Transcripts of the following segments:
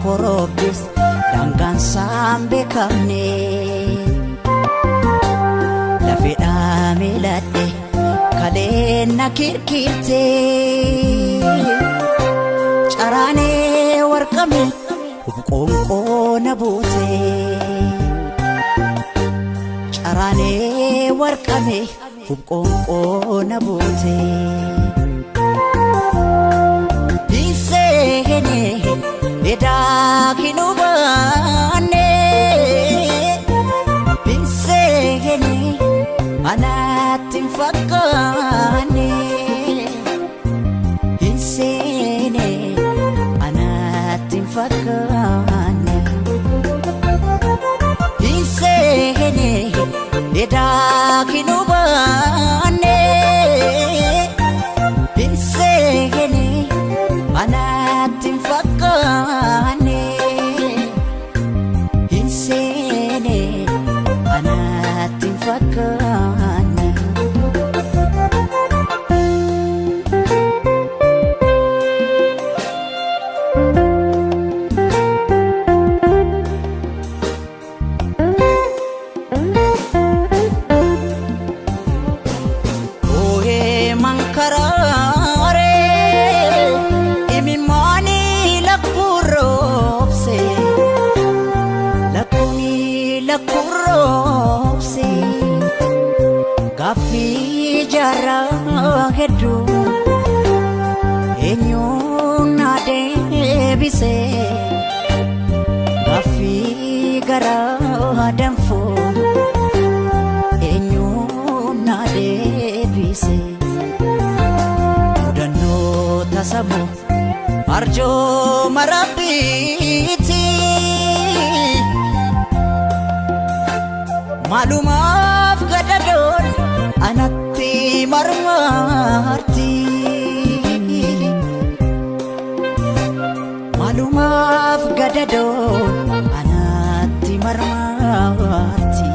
korobis dangaan sambe kamne lafedha melade kalena kirkirte carane warqame hubqonqo nabute carane warqame hubqonqo nabute isegene eda kinubane isegene anatin fakane isene anatin fakane isene eda kinubane isene anatin fakane isene anatin fakane kurose gafi jara hedu enyo nade bise gafi gara danfo enyo nade bise dano tasabu arjo marabiti malumaf gadadon anatti marmarti malumaf gadadon anatti marmarti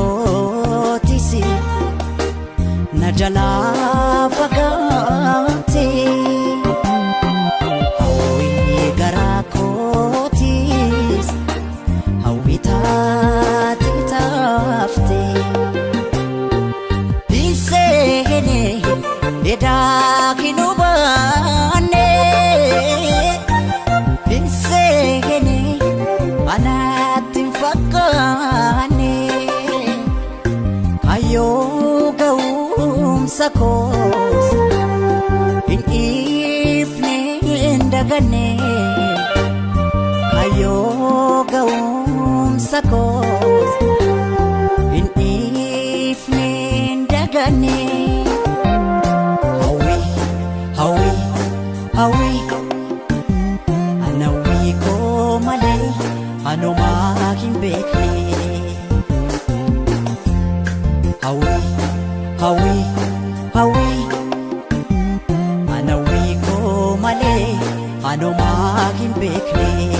galmakotisi najala fagate hawi garakotis hawitati tafte isene eda kinubane isene anatin fakane ayo gaum sakos in evening dagane ayo gaum sakos in evening dagane hawi anawi ko male ano making bekle hawi anawi ko male ano maging bekle